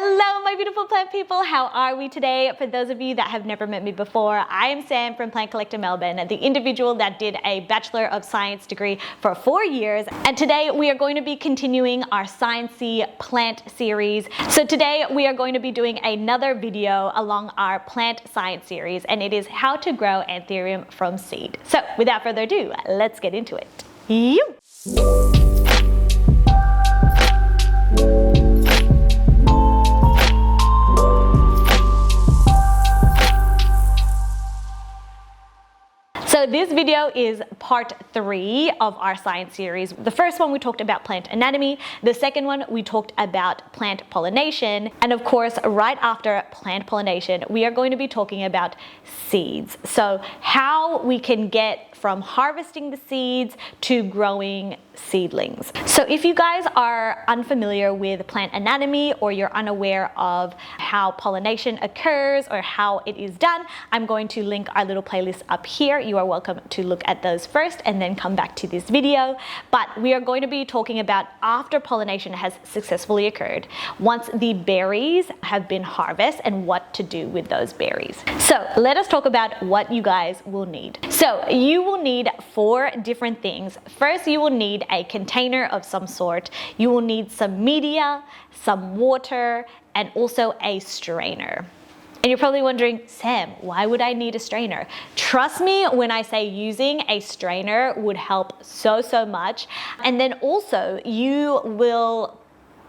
Hello my beautiful plant people, how are we today? For those of you that have never met me before, I am Sam from Plant Collector Melbourne, the individual that did a Bachelor of Science degree for 4 years, and today we are going to be continuing our sciencey plant series. So today we are going to be doing another video along our plant science series, and it is how to grow anthurium from seed. So without further ado, let's get into it. You. So this video is part 3 of our science series. The first one we talked about plant anatomy, the second one we talked about plant pollination, and of course right after plant pollination we are going to be talking about seeds. So how we can get from harvesting the seeds to growing seedlings. So if you guys are unfamiliar with plant anatomy or you're unaware of how pollination occurs or how it is done, I'm going to link our little playlist up here. You are welcome to look at those first and then come back to this video. But we are going to be talking about after pollination has successfully occurred, once the berries have been harvested and what to do with those berries. So let us talk about what you guys will need. So you will need 4 different things. First, you will need a container of some sort. You will need some media, some water, and also a strainer. And you're probably wondering, Sam, why would I need a strainer? Trust me when I say using a strainer would help so much. And then also you will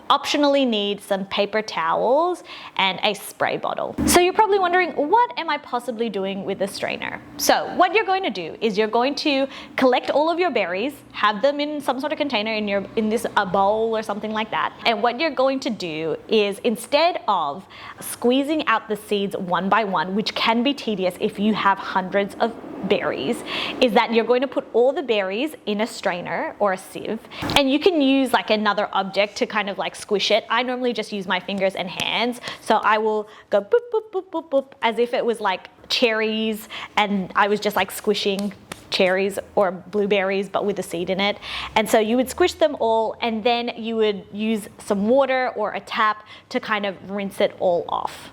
optionally need some paper towels and a spray bottle. So you're probably wondering, what am I possibly doing with a strainer? So what you're going to do is you're going to collect all of your berries, have them in some sort of container in this bowl or something like that. And what you're going to do is, instead of squeezing out the seeds one by one, which can be tedious if you have hundreds of berries, is that you're going to put all the berries in a strainer or a sieve, and you can use like another object to kind of like squish it. I normally just use my fingers and hands, so I will go boop boop boop boop boop as if it was like cherries and I was just like squishing cherries or blueberries but with a seed in it. And so you would squish them all, and then you would use some water or a tap to kind of rinse it all off.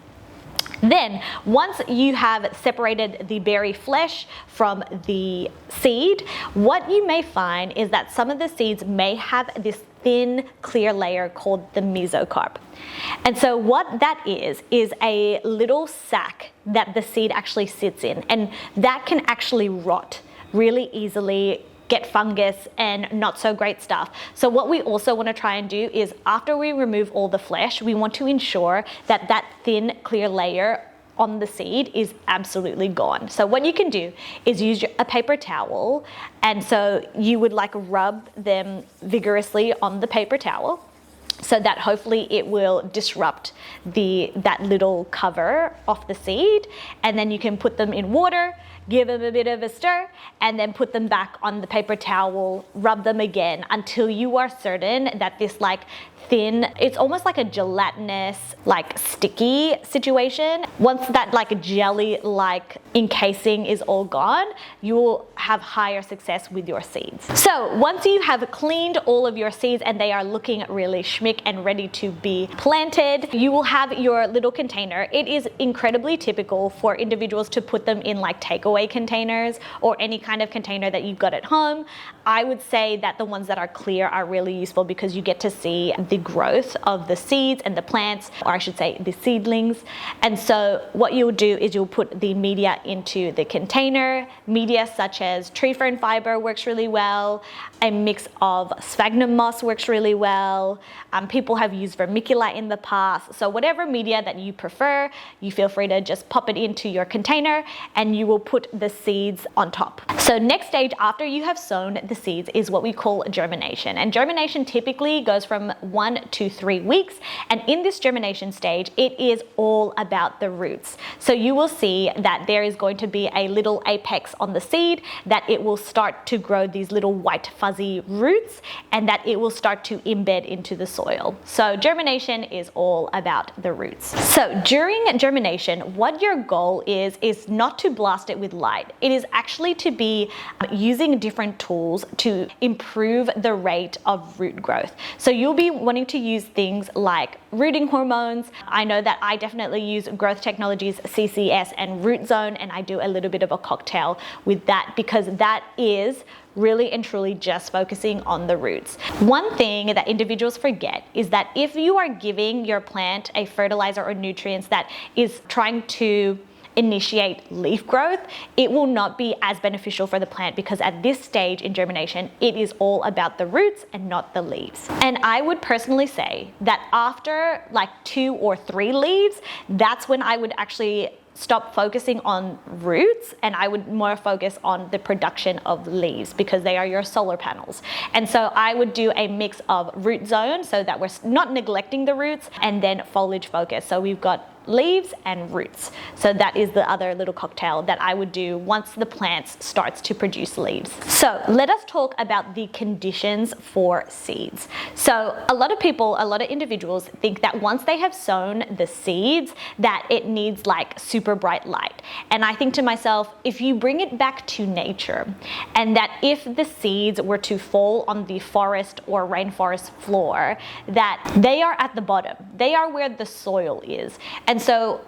Then, once you have separated the berry flesh from the seed, what you may find is that some of the seeds may have this thin, clear layer called the mesocarp. And so what that is a little sac that the seed actually sits in, and that can actually rot really easily, get fungus and not so great stuff. So what we also want to try and do is, after we remove all the flesh, we want to ensure that that thin clear layer on the seed is absolutely gone. So what you can do is use a paper towel, and so you would like rub them vigorously on the paper towel so that hopefully it will disrupt that little cover off the seed, and then you can put them in water, give them a bit of a stir, and then put them back on the paper towel, rub them again until you are certain that this like thin, it's almost like a gelatinous, like sticky situation. Once that like jelly like encasing is all gone, you will have higher success with your seeds. So once you have cleaned all of your seeds and they are looking really schmick and ready to be planted, you will have your little container. It is incredibly typical for individuals to put them in like takeaway containers or any kind of container that you've got at home. I would say that the ones that are clear are really useful because you get to see the growth of the seeds and the plants, or I should say the seedlings. And so what you'll do is you'll put the media into the container. Media such as tree fern fiber works really well. A mix of sphagnum moss works really well. People have used vermiculite in the past. So whatever media that you prefer, you feel free to just pop it into your container and you will put the seeds on top. So next stage after you have sown the seeds is what we call germination. And germination typically goes from 1 to 3 weeks. And in this germination stage, it is all about the roots. So you will see that there is going to be a little apex on the seed, that it will start to grow these little white fuzzy roots, and that it will start to embed into the soil. So germination is all about the roots. So during germination, what your goal is not to blast it with light. It is actually to be using different tools to improve the rate of root growth. So you'll be wanting to use things like rooting hormones. I know that I definitely use Growth Technologies CCS and Root Zone, and I do a little bit of a cocktail with that because that is really and truly just focusing on the roots. One thing that individuals forget is that if you are giving your plant a fertilizer or nutrients that is trying to initiate leaf growth, it will not be as beneficial for the plant, because at this stage in germination, it is all about the roots and not the leaves. And I would personally say that after like 2 or 3 leaves, that's when I would actually stop focusing on roots, and I would more focus on the production of leaves, because they are your solar panels. And so I would do a mix of root zone so that we're not neglecting the roots, and then foliage focus. So we've got leaves and roots. So that is the other little cocktail that I would do once the plant starts to produce leaves. So let us talk about the conditions for seeds. So a lot of individuals think that once they have sown the seeds, that it needs like super bright light. And I think to myself, if you bring it back to nature, and that if the seeds were to fall on the forest or rainforest floor, that they are at the bottom. They are where the soil is. And so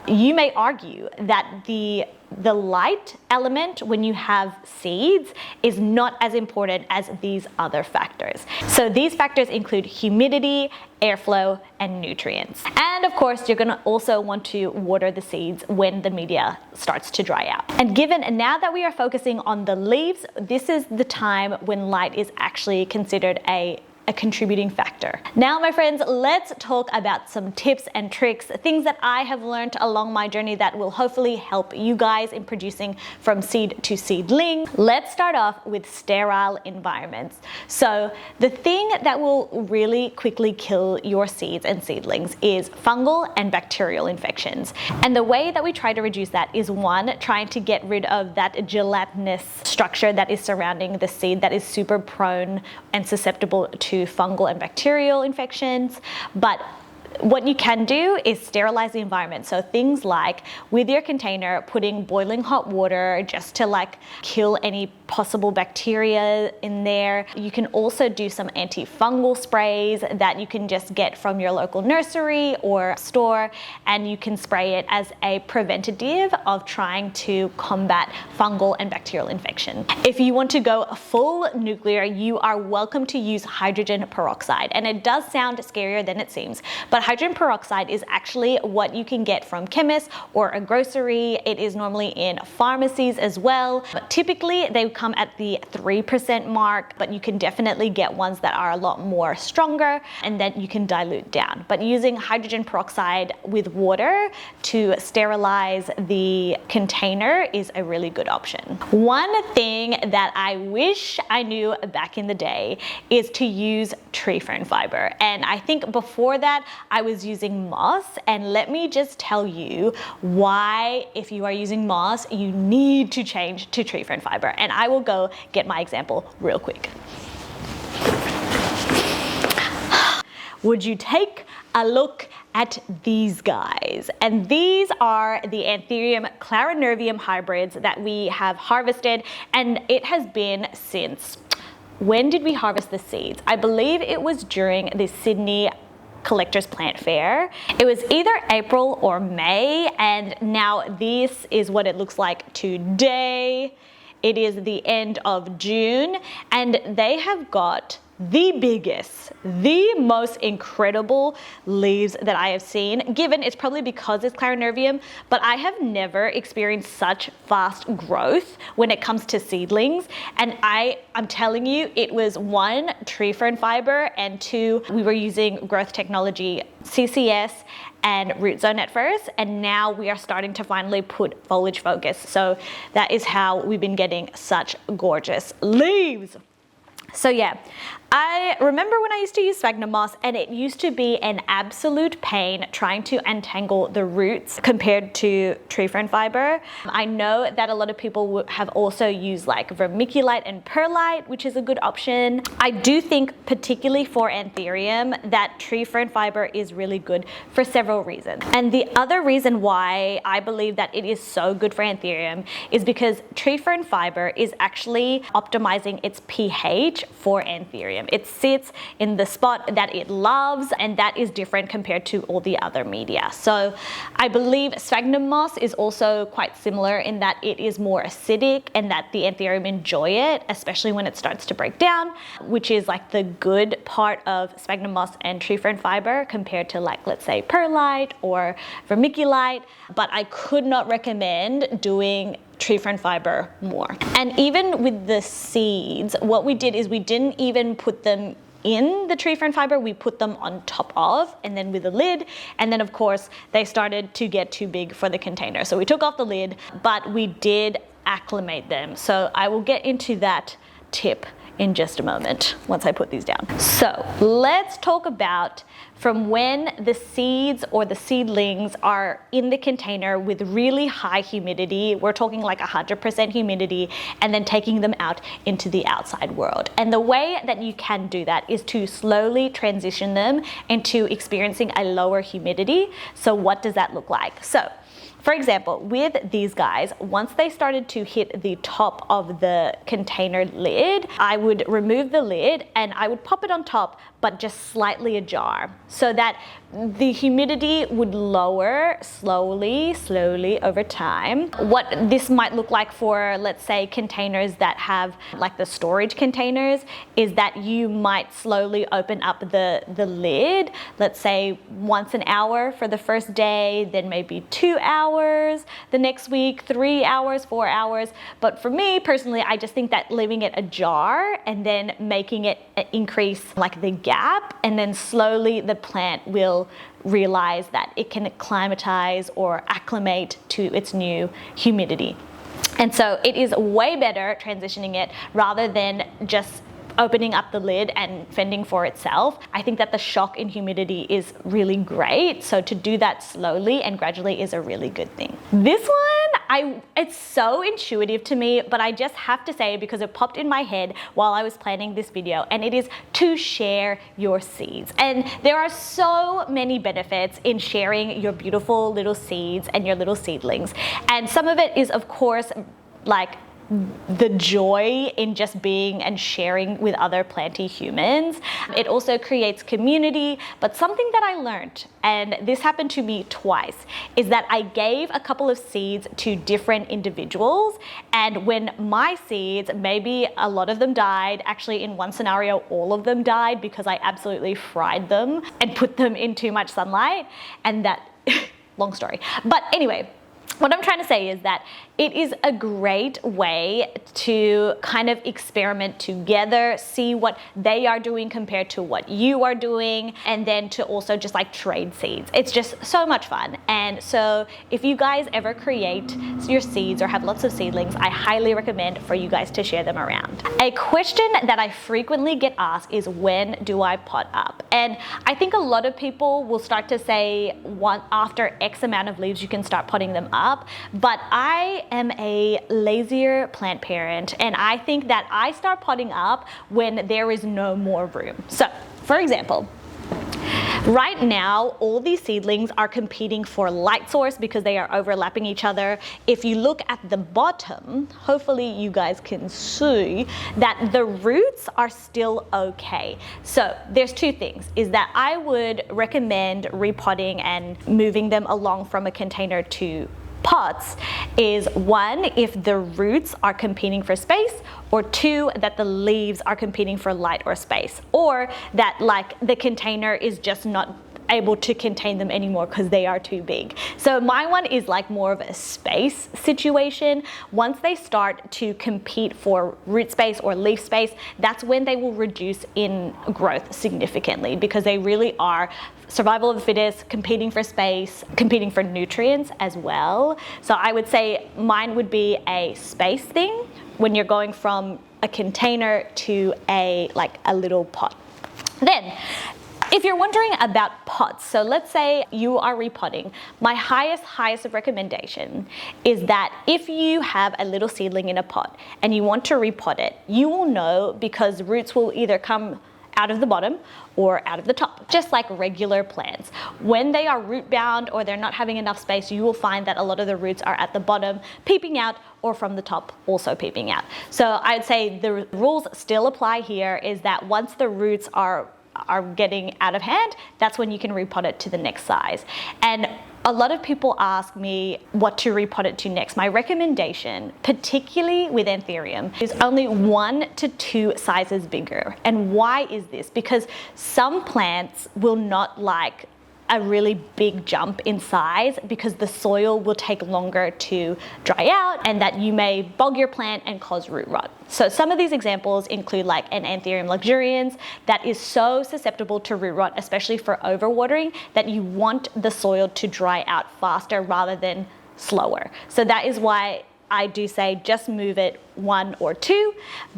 you may argue that the light element when you have seeds is not as important as these other factors. So these factors include humidity, airflow, and nutrients. And of course, you're gonna also want to water the seeds when the media starts to dry out. And given now that we are focusing on the leaves, this is the time when light is actually considered a contributing factor. Now, my friends, let's talk about some tips and tricks, things that I have learned along my journey that will hopefully help you guys in producing from seed to seedling. Let's start off with sterile environments. So the thing that will really quickly kill your seeds and seedlings is fungal and bacterial infections. And the way that we try to reduce that is, one, trying to get rid of that gelatinous structure that is surrounding the seed that is super prone and susceptible to fungal and bacterial infections. But what you can do is sterilize the environment. So things like with your container, putting boiling hot water just to like kill any possible bacteria in there. You can also do some antifungal sprays that you can just get from your local nursery or store, and you can spray it as a preventative of trying to combat fungal and bacterial infection. If you want to go full nuclear, you are welcome to use hydrogen peroxide. And it does sound scarier than it seems, but hydrogen peroxide is actually what you can get from chemists or a grocery. It is normally in pharmacies as well. But typically they come at the 3% mark, but you can definitely get ones that are a lot more stronger, and then you can dilute down. But using hydrogen peroxide with water to sterilize the container is a really good option. One thing that I wish I knew back in the day is to use tree fern fiber. And I think before that, I was using moss, and let me just tell you why, if you are using moss, you need to change to tree fern fiber. And I will go get my example real quick. Would you take a look at these guys? And these are the Anthurium clarinervium hybrids that we have harvested, and it has been since, when did we harvest the seeds? I believe it was during the Sydney Collectors Plant Fair. It was either April or May, and now this is what it looks like today. It is the end of June, and they have got the biggest, the most incredible leaves that I have seen. Given it's probably because it's clarinervium, but I have never experienced such fast growth when it comes to seedlings. And I'm telling you, it was 1, tree fern fiber, and 2, we were using Growth Technology CCS and Root Zone at first, and now we are starting to finally put foliage focus. So that is how we've been getting such gorgeous leaves. So yeah, I remember when I used to use sphagnum moss, and it used to be an absolute pain trying to untangle the roots compared to tree fern fiber. I know that a lot of people have also used like vermiculite and perlite, which is a good option. I do think, particularly for Anthurium, that tree fern fiber is really good for several reasons. And the other reason why I believe that it is so good for Anthurium is because tree fern fiber is actually optimizing its pH for Anthurium. It sits in the spot that it loves, and that is different compared to all the other media. So I believe sphagnum moss is also quite similar in that it is more acidic and that the Anthurium enjoy it, especially when it starts to break down, which is like the good part of sphagnum moss and tree fern fiber compared to, like, let's say perlite or vermiculite. But I could not recommend doing tree fern fiber more. And even with the seeds, what we did is we didn't even put them in the tree fern fiber, we put them on top of, and then with a lid, and then of course they started to get too big for the container. So we took off the lid, but we did acclimate them. So I will get into that tip in just a moment once I put these down. So let's talk about from when the seeds or the seedlings are in the container with really high humidity, we're talking like 100% humidity, and then taking them out into the outside world. And the way that you can do that is to slowly transition them into experiencing a lower humidity. So what does that look like? So for example, with these guys, once they started to hit the top of the container lid, I would remove the lid and I would pop it on top, but just slightly ajar, so that the humidity would lower slowly over time. What this might look like for, let's say, containers that have like the storage containers is that you might slowly open up the lid, let's say once an hour for the first day, then maybe 2 hours the next week, 3 hours, 4 hours. But for me personally, I just think that leaving it ajar and then making it increase like the gap, and then slowly the plant will realize that it can acclimatize or acclimate to its new humidity. And so it is way better transitioning it rather than just opening up the lid and fending for itself. I think that the shock in humidity is really great. So to do that slowly and gradually is a really good thing. This one, it's so intuitive to me, but I just have to say, because it popped in my head while I was planning this video, and it is to share your seeds. And there are so many benefits in sharing your beautiful little seeds and your little seedlings. And some of it is, of course, like the joy in just being and sharing with other planty humans. It also creates community, but something that I learned, and this happened to me twice, is that I gave a couple of seeds to different individuals, and when my seeds, maybe a lot of them died, actually in one scenario all of them died because I absolutely fried them and put them in too much sunlight, and that, long story. But anyway, what I'm trying to say is that it is a great way to kind of experiment together, see what they are doing compared to what you are doing, and then to also just like trade seeds. It's just so much fun. And so if you guys ever create your seeds or have lots of seedlings, I highly recommend for you guys to share them around. A question that I frequently get asked is, when do I pot up? And I think a lot of people will start to say after X amount of leaves you can start potting them up, but I am a lazier plant parent, and I think that I start potting up when there is no more room. So for example, right now, all these seedlings are competing for light source because they are overlapping each other. If you look at the bottom, hopefully you guys can see that the roots are still okay. So there's two things, is that I would recommend repotting and moving them along from a container to pots, is one, if the roots are competing for space, or two, that the leaves are competing for light or space, or that like the container is just not able to contain them anymore because they are too big. So my one is like more of a space situation. Once they start to compete for root space or leaf space, that's when they will reduce in growth significantly, because they really are survival of the fittest, competing for space, competing for nutrients as well. So I would say mine would be a space thing when you're going from a container to a little pot. Then, if you're wondering about pots, so let's say you are repotting, my highest recommendation is that if you have a little seedling in a pot and you want to repot it, you will know because roots will either come out of the bottom or out of the top, just like regular plants. When they are root bound or they're not having enough space, you will find that a lot of the roots are at the bottom peeping out, or from the top also peeping out. So I'd say the rules still apply here, is that once the roots are getting out of hand, that's when you can repot it to the next size. And a lot of people ask me what to repot it to next. My recommendation, particularly with Anthurium, is only 1 to 2 sizes bigger. And why is this? Because some plants will not like a really big jump in size because the soil will take longer to dry out, and that you may bog your plant and cause root rot. So some of these examples include like an Anthurium luxurians that is so susceptible to root rot, especially for overwatering, that you want the soil to dry out faster rather than slower. So that is why I do say just move it 1 or 2.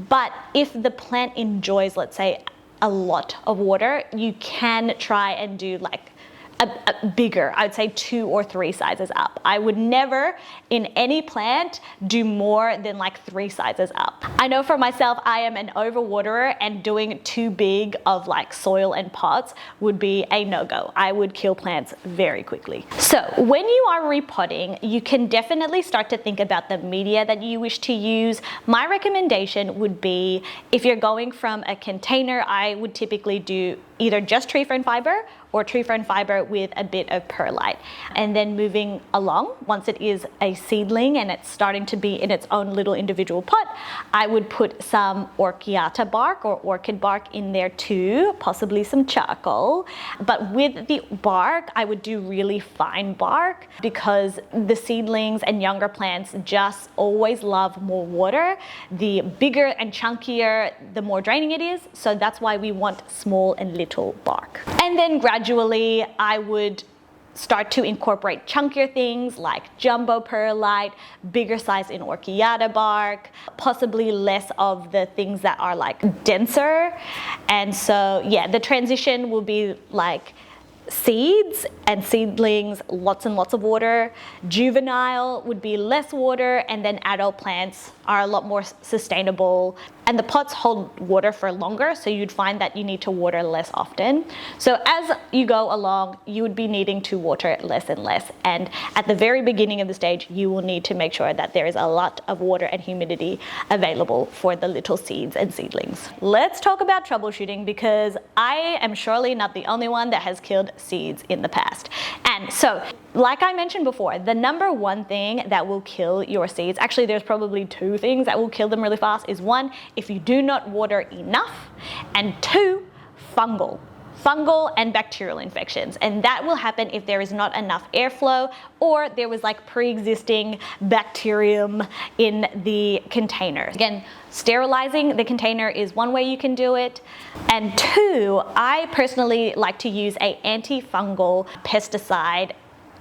But if the plant enjoys, let's say, a lot of water, you can try and do like a bigger, I would say 2 or 3 sizes up. I would never in any plant do more than like 3 sizes up. I know for myself, I am an overwaterer, and doing too big of like soil and pots would be a no-go. I would kill plants very quickly. So when you are repotting, you can definitely start to think about the media that you wish to use. My recommendation would be, if you're going from a container, I would typically do either just tree fern fiber or tree fern fiber with a bit of perlite. And then moving along, once it is a seedling and it's starting to be in its own little individual pot, I would put some orchiata bark or orchid bark in there too, possibly some charcoal. But with the bark, I would do really fine bark, because the seedlings and younger plants just always love more water. The bigger and chunkier, the more draining it is. So that's why we want small and little bark. And then gradually I would start to incorporate chunkier things like jumbo perlite, bigger size in orchiata bark, possibly less of the things that are like denser. And so yeah, the transition will be like seeds and seedlings, lots and lots of water. Juvenile would be less water, and then adult plants are a lot more sustainable. And the pots hold water for longer, so you'd find that you need to water less often. So as you go along, you would be needing to water less and less. And at the very beginning of the stage, you will need to make sure that there is a lot of water and humidity available for the little seeds and seedlings. Let's talk about troubleshooting, because I am surely not the only one that has killed seeds in the past. And so, like I mentioned before, the number one thing that will kill your seeds, actually there's probably 2 things that will kill them really fast, is 1, if you do not water enough, and 2, fungal and bacterial infections. And that will happen if there is not enough airflow, or there was like pre-existing bacterium in the container. Again, sterilizing the container is one way you can do it. And 2, I personally like to use an antifungal pesticide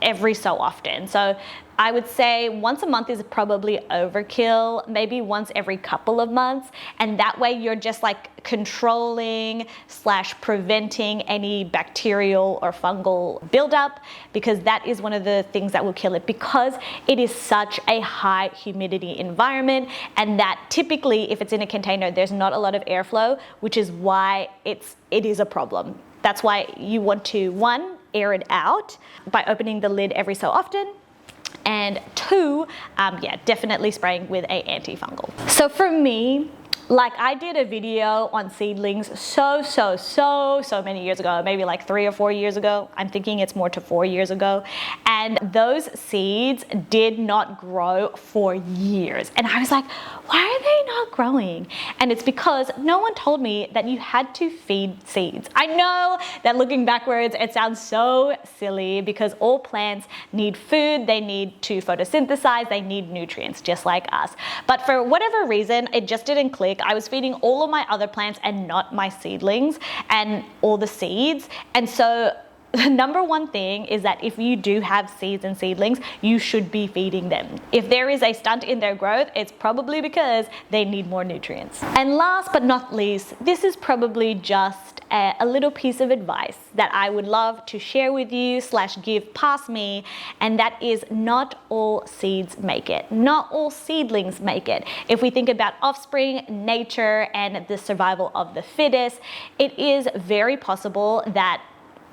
every so often. So I would say once a month is probably overkill, maybe once every couple of months. And that way you're just like controlling / preventing any bacterial or fungal buildup, because that is one of the things that will kill it, because it is such a high humidity environment. And that typically, if it's in a container, there's not a lot of airflow, which is why it is a problem. That's why you want to, 1, air it out by opening the lid every so often. And 2, definitely spraying with an antifungal. So for me, like I did a video on seedlings so many years ago, maybe like 3 or 4 years ago. I'm thinking it's more to 4 years ago. And those seeds did not grow for years. And I was like, why are they not growing? And it's because no one told me that you had to feed seeds. I know that looking backwards, it sounds so silly, because all plants need food, they need to photosynthesize, they need nutrients just like us. But for whatever reason, it just didn't click. I was feeding all of my other plants and not my seedlings and all the seeds. And so the number one thing is that if you do have seeds and seedlings, you should be feeding them. If there is a stunt in their growth, it's probably because they need more nutrients. And last but not least, this is probably just a little piece of advice that I would love to share with you / give past me, and that is not all seeds make it. Not all seedlings make it. If we think about offspring, nature, and the survival of the fittest, it is very possible that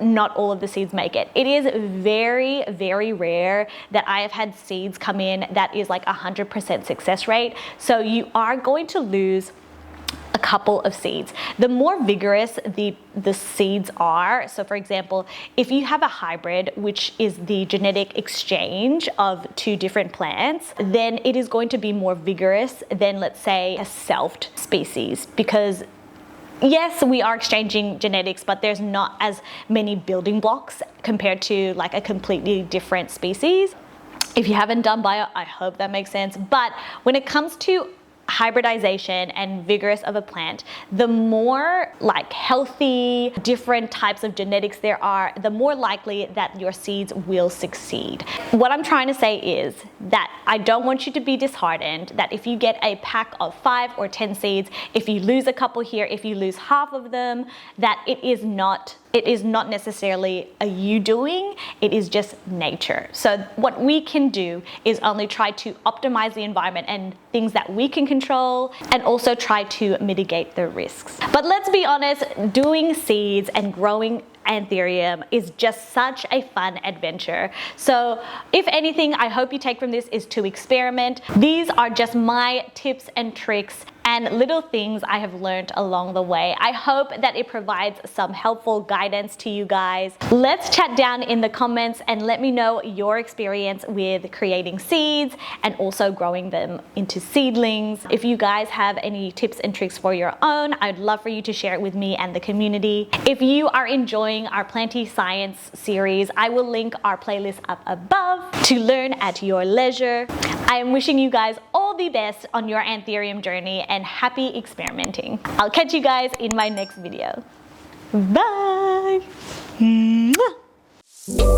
not all of the seeds make it. It is very, very rare that I have had seeds come in that is like 100% success rate. So you are going to lose a couple of seeds. The more vigorous the seeds are, so for example, if you have a hybrid, which is the genetic exchange of two different plants, then it is going to be more vigorous than, let's say, a selfed species, because yes, we are exchanging genetics, but there's not as many building blocks compared to like a completely different species. If you haven't done bio, I hope that makes sense. But when it comes to hybridization and vigorous of a plant, the more like healthy, different types of genetics there are, the more likely that your seeds will succeed. What I'm trying to say is that I don't want you to be disheartened that if you get a pack of 5 or 10 seeds, if you lose a couple here, if you lose half of them, that it is not necessarily a you doing, it is just nature. So what we can do is only try to optimize the environment and things that we can control, and also try to mitigate the risks. But let's be honest, doing seeds and growing Anthurium is just such a fun adventure. So if anything, I hope you take from this is to experiment. These are just my tips and tricks and little things I have learned along the way. I hope that it provides some helpful guidance to you guys. Let's chat down in the comments and let me know your experience with creating seeds and also growing them into seedlings. If you guys have any tips and tricks for your own, I'd love for you to share it with me and the community. If you are enjoying our Planty Science series, I will link our playlist up above to learn at your leisure. I am wishing you guys all the best on your Anthurium journey and happy experimenting. I'll catch you guys in my next video. Bye! Mwah!